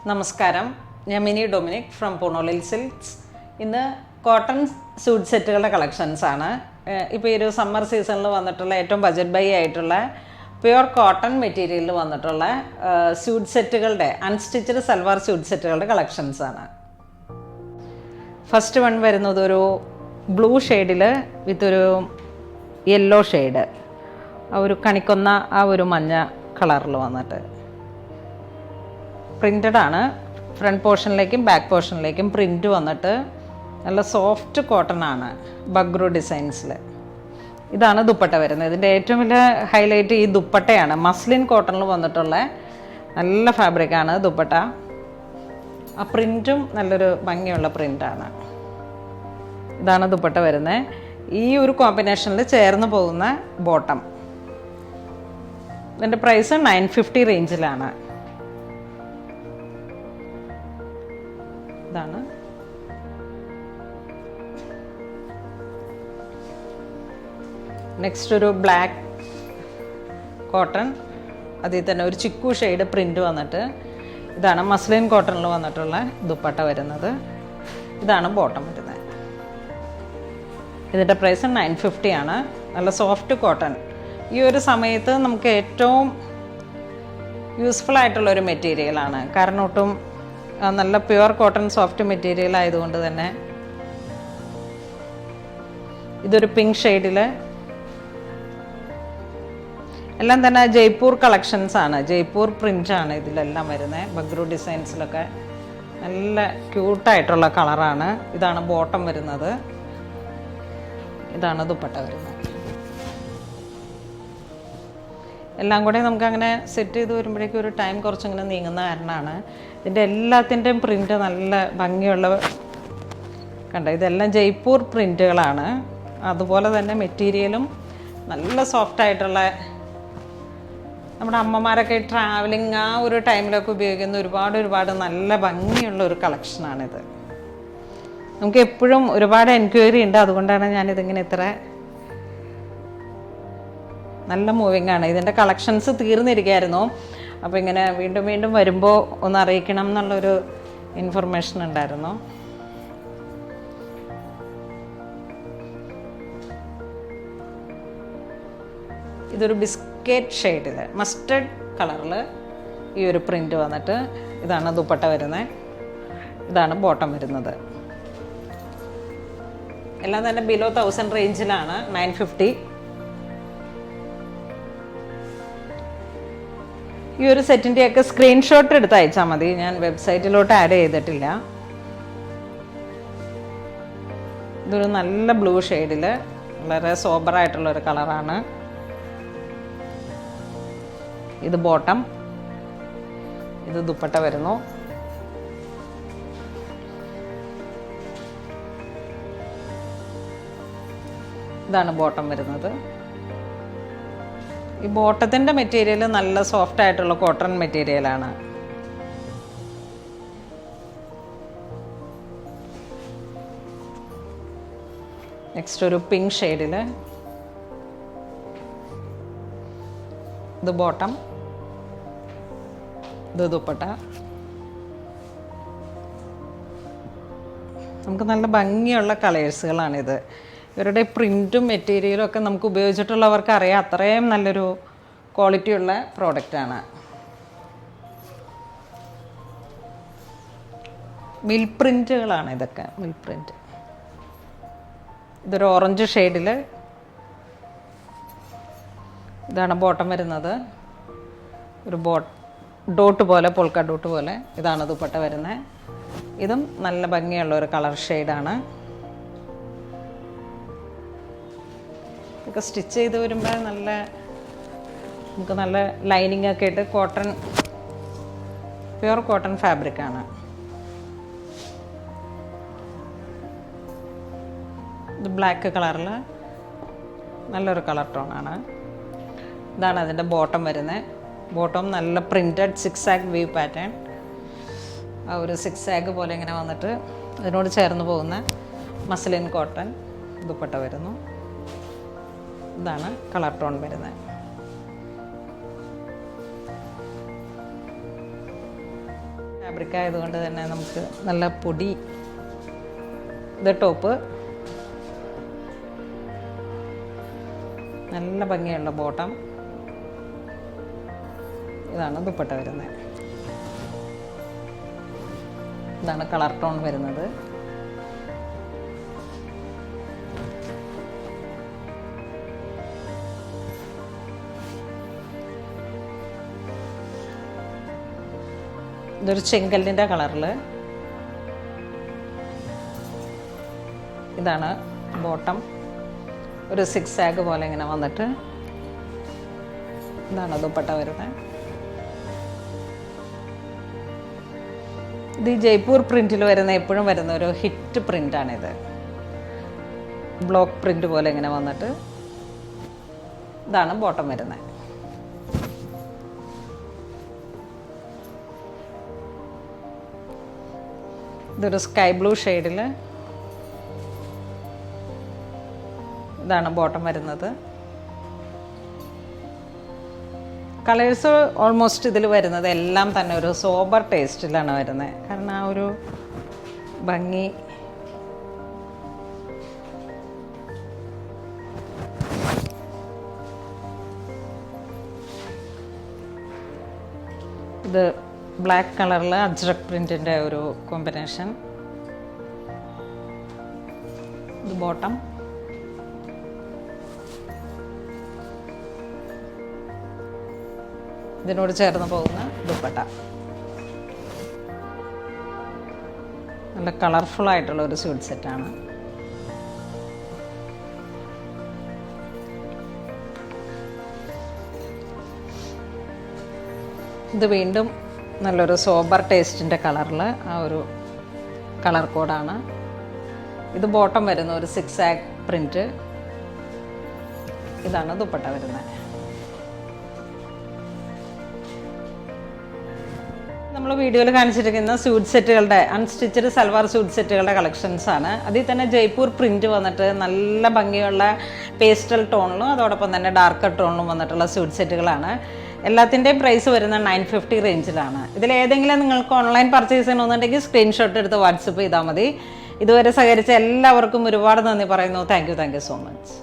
നമസ്കാരം, ഞാൻ Mini Dominic from പൂണോളിൽ സിൽക്സ്. ഇന്ന് കോട്ടൺ സ്യൂട്ട് സെറ്റുകളുടെ കളക്ഷൻസാണ്. ഇപ്പോൾ ഈ ഒരു സമ്മർ സീസണിൽ വന്നിട്ടുള്ള ഏറ്റവും ബജറ്റ് ബൈ ആയിട്ടുള്ള പ്യുവർ കോട്ടൺ മെറ്റീരിയലിൽ വന്നിട്ടുള്ള സ്യൂട്ട് സെറ്റുകളുടെ അൺസ്റ്റിച്ചഡ് സൽവാർ സ്യൂട്ട് സെറ്റുകളുടെ കളക്ഷൻസാണ്. ഫസ്റ്റ് വൺ വരുന്നത് ഒരു ബ്ലൂ ഷെയ്ഡിൽ വിത്തൊരു യെല്ലോ ഷെയ്ഡ്, ആ ഒരു കണിക്കൊന്ന ആ ഒരു മഞ്ഞ കളറിൽ വന്നിട്ട് പ്രിൻ്റഡ് ആണ്. ഫ്രണ്ട് പോർഷനിലേക്കും ബാക്ക് പോർഷനിലേക്കും പ്രിൻ്റ് വന്നിട്ട് നല്ല സോഫ്റ്റ് കോട്ടൺ ആണ്, ബഗ്രു ഡിസൈൻസിൽ. ഇതാണ് ദുപ്പട്ട വരുന്നത്. ഇതിൻ്റെ ഏറ്റവും വലിയ ഹൈലൈറ്റ് ഈ ദുപ്പട്ടയാണ്. മസ്ലിൻ കോട്ടണിൽ വന്നിട്ടുള്ള നല്ല ഫാബ്രിക്കാണ് ദുപ്പട്ട. ആ പ്രിൻറ്റും നല്ലൊരു ഭംഗിയുള്ള പ്രിൻ്റാണ്. ഇതാണ് ദുപ്പട്ട വരുന്നത്. ഈ ഒരു കോമ്പിനേഷനിൽ ചേർന്ന് പോകുന്ന ബോട്ടം. ഇതിൻ്റെ പ്രൈസ് 950 റേഞ്ചിലാണ്. ഇതാണ് നെക്സ്റ്റ് ഒരു ബ്ലാക്ക് കോട്ടൺ, അതിൽ തന്നെ ഒരു ചിക്കു ഷെയ്ഡ് പ്രിൻ്റ് വന്നിട്ട് ഇതാണ് മസ്ലിൻ കോട്ടണിൽ വന്നിട്ടുള്ള ദുപ്പട്ട വരുന്നത്. ഇതാണ് ബോട്ടം വരുന്നത്. ഇതിൻ്റെ പ്രൈസ് 950 ആണ്. നല്ല സോഫ്റ്റ് കോട്ടൺ. ഈ ഒരു സമയത്ത് നമുക്ക് ഏറ്റവും യൂസ്ഫുൾ ആയിട്ടുള്ളൊരു മെറ്റീരിയലാണ്. കാരണം ഒട്ടും നല്ല പ്യുവർ കോട്ടൺ സോഫ്റ്റ് മെറ്റീരിയൽ ആയതുകൊണ്ട് തന്നെ. ഇതൊരു പിങ്ക് ഷെയ്ഡിൽ, എല്ലാം തന്നെ ജയ്പൂർ കളക്ഷൻസ് ആണ്. ജയ്പൂർ പ്രിൻ്റാണ് ഇതിലെല്ലാം വരുന്നത്. ബഗ്രു ഡിസൈൻസിലൊക്കെ നല്ല ക്യൂട്ടായിട്ടുള്ള കളറാണ്. ഇതാണ് ബോട്ടം വരുന്നത്. ഇതാണ് ദുപ്പട്ട വരുന്നത്. എല്ലാം കൂടെ നമുക്കങ്ങനെ സെറ്റ് ചെയ്ത് വരുമ്പോഴേക്കും ഒരു ടൈം കുറച്ചിങ്ങനെ നീങ്ങുന്ന കാരണമാണ്. ഇതിൻ്റെ എല്ലാത്തിൻ്റെയും പ്രിൻ്റ് നല്ല ഭംഗിയുള്ള കണ്ടോ. ഇതെല്ലാം ജയ്പൂർ പ്രിൻ്റുകളാണ്. അതുപോലെ തന്നെ മെറ്റീരിയലും നല്ല സോഫ്റ്റായിട്ടുള്ള, നമ്മുടെ അമ്മമാരൊക്കെ ട്രാവലിംഗ് ആ ഒരു ടൈമിലൊക്കെ ഉപയോഗിക്കുന്ന ഒരുപാട് നല്ല ഭംഗിയുള്ള ഒരു കളക്ഷനാണിത്. നമുക്ക് എപ്പോഴും ഒരുപാട് എൻക്വയറി ഉണ്ട്. അതുകൊണ്ടാണ് ഞാനിതിങ്ങനെ ഇത്ര നല്ല മൂവിങ് ആണ്. ഇതിൻ്റെ കളക്ഷൻസ് തീർന്നിരിക്കുകയായിരുന്നു. അപ്പോൾ ഇങ്ങനെ വീണ്ടും വരുമ്പോൾ ഒന്ന് അറിയിക്കണം എന്നുള്ളൊരു ഇൻഫർമേഷൻ ഉണ്ടായിരുന്നു. ഇതൊരു ബിസ്ക്കറ്റ് ഷെയ്ഡിൽ മസ്റ്റർഡ് കളറിൽ ഈ ഒരു പ്രിൻ്റ് വന്നിട്ട് ഇതാണ് ദുപ്പട്ട വരുന്നത്. ഇതാണ് ബോട്ടം വരുന്നത്. എല്ലാം തന്നെ ബിലോ 1000 റേഞ്ചിലാണ്. 950. ഈ ഒരു സെറ്റിൻ്റെയൊക്കെ സ്ക്രീൻഷോട്ട് എടുത്ത് അയച്ചാൽ മതി. ഞാൻ വെബ്സൈറ്റിലോട്ട് ആഡ് ചെയ്തിട്ടില്ല. ഇതൊരു നല്ല ബ്ലൂ ഷെയ്ഡിൽ വളരെ സോബറായിട്ടുള്ളൊരു കളറാണ്. ഇത് ബോട്ടം, ഇത് ദുപ്പട്ട വരുന്നു. ഇതാണ് ബോട്ടം വരുന്നത്. ഈ ബോട്ടത്തിൻ്റെ മെറ്റീരിയൽ നല്ല സോഫ്റ്റ് ആയിട്ടുള്ള കോട്ടൺ മെറ്റീരിയലാണ്. നെക്സ്റ്റ് ഒരു പിങ്ക് ഷെയ്ഡിൽ, ഇത് ബോട്ടം, ഇത് ദുപ്പട്ട. നമുക്ക് നല്ല ഭംഗിയുള്ള കളേഴ്സുകളാണിത്. ഇവരുടെ പ്രിൻറ്റും മെറ്റീരിയലും ഒക്കെ നമുക്ക് ഉപയോഗിച്ചിട്ടുള്ളവർക്ക് അറിയാം അത്രയും നല്ലൊരു ക്വാളിറ്റിയുള്ള പ്രോഡക്റ്റാണ്. മിൽ പ്രിൻറ്റുകളാണ് ഇതൊക്കെ, മിൽ പ്രിൻറ്റ്. ഇതൊരു ഓറഞ്ച് ഷെയ്ഡിൽ, ഇതാണ് ബോട്ടം വരുന്നത്. ഒരു ഡോട്ട് പോലെ, പോൾക്ക ഡോട്ട് പോലെ. ഇതാണ് ദുപ്പട്ട വരുന്നത്. ഇതും നല്ല ഭംഗിയുള്ള ഒരു കളർ ഷെയ്ഡാണ്. ഇതൊക്കെ സ്റ്റിച്ച് ചെയ്ത് വരുമ്പോൾ നമുക്ക് നല്ല ലൈനിങ് ഒക്കെ ഇട്ട് കോട്ടൺ, പ്യുവർ കോട്ടൺ ഫാബ്രിക്കാണ്. ഇത് ബ്ലാക്ക് കളറിൽ നല്ലൊരു കളർ ടോണാണ്. ഇതാണ് അതിൻ്റെ ബോട്ടം വരുന്നത്. ബോട്ടം നല്ല പ്രിൻറ്റഡ് 6 വീവ് പാറ്റേൺ. ആ ഒരു 6 പോലെ ഇങ്ങനെ വന്നിട്ട് അതിനോട് ചേർന്ന് പോകുന്ന മസ്ലിൻ കോട്ടൺ ദുപ്പട്ട വരുന്നു. ഇതാണ് കളർ ടോൺ വരുന്നത്. ഫാബ്രിക് ആയതുകൊണ്ട് തന്നെ നമുക്ക് നല്ല പൊടി. ഇത് ടോപ്പ്, നല്ല ഭംഗിയുള്ള ബോട്ടം. ഇതാണ് ദുപ്പട്ട വരുന്നത്. ഇതാണ് കളർ ടോൺ വരുന്നത്. ഇതൊരു ചെങ്കല്ലിൻ്റെ കളറിൽ. ഇതാണ് ബോട്ടം, ഒരു സിക്സ് ആഗ് പോലെ ഇങ്ങനെ വന്നിട്ട് ഇതാണ് ദുപ്പട്ട വരുന്നത്. ഇത് ഈ ജയ്പൂർ പ്രിൻറ്റിൽ വരുന്ന എപ്പോഴും വരുന്ന ഒരു ഹിറ്റ് പ്രിൻ്റാണിത്. ബ്ലോക്ക് പ്രിൻ്റ് പോലെ ഇങ്ങനെ വന്നിട്ട് ഇതാണ് ബോട്ടം വരുന്നത്. ഇതൊരു സ്കൈ ബ്ലൂ ഷെയ്ഡിൽ. ഇതാണ് ബോട്ടം വരുന്നത്. കളേഴ്സ് ഓൾമോസ്റ്റ് ഇതിൽ വരുന്നത് എല്ലാം തന്നെ ഒരു സോബർ ടേസ്റ്റിലാണ് വരുന്നത്. കാരണം ആ ഒരു ഭംഗി. ഇത് ബ്ലാക്ക് കളറിൽ അജ്രക് പ്രിൻറ്റിൻ്റെ ഒരു കോമ്പിനേഷൻ. ഇത് ബോട്ടം. ഇതിനോട് ചേർന്ന് പോകുന്ന ദുപ്പട്ട. നല്ല കളർഫുൾ ആയിട്ടുള്ള ഒരു സ്യൂട്ട് സെറ്റാണ്. ഇത് വീണ്ടും നല്ലൊരു സോബർ ടേസ്റ്റിൻ്റെ കളറിൽ ആ ഒരു കളർ കോഡാണ്. ഇത് ബോട്ടം വരുന്ന ഒരു സിക്സ് ആഗ് പ്രിൻറ്റ്. ഇതാണ് ദുപ്പട്ട വരുന്നത്. നമ്മൾ വീഡിയോയിൽ കാണിച്ചിരിക്കുന്ന സ്യൂട്ട് സെറ്റുകളുടെ അൺസ്റ്റിച്ചഡ് സൽവാർ സ്യൂട്ട് സെറ്റുകളുടെ കളക്ഷൻസ് ആണ്. അതിൽ തന്നെ ജയ്പൂർ പ്രിൻറ്റ് വന്നിട്ട് നല്ല ഭംഗിയുള്ള പേസ്റ്റൽ ടോണിലും അതോടൊപ്പം തന്നെ ഡാർക്കർ ടോണിലും വന്നിട്ടുള്ള സ്യൂട്ട് സെറ്റുകളാണ്. എല്ലാത്തിൻ്റെയും പ്രൈസ് വരുന്ന 950 റേഞ്ചിലാണ്. ഇതിലേതെങ്കിലും നിങ്ങൾക്ക് ഓൺലൈൻ പർച്ചേസ് ചെയ്യണമെന്നുണ്ടെങ്കിൽ സ്ക്രീൻഷോട്ട് എടുത്ത് വാട്സപ്പ് ചെയ്താൽ മതി. ഇതുവരെ സഹകരിച്ച എല്ലാവർക്കും ഒരുപാട് നന്ദി പറയുന്നു. Thank you so much.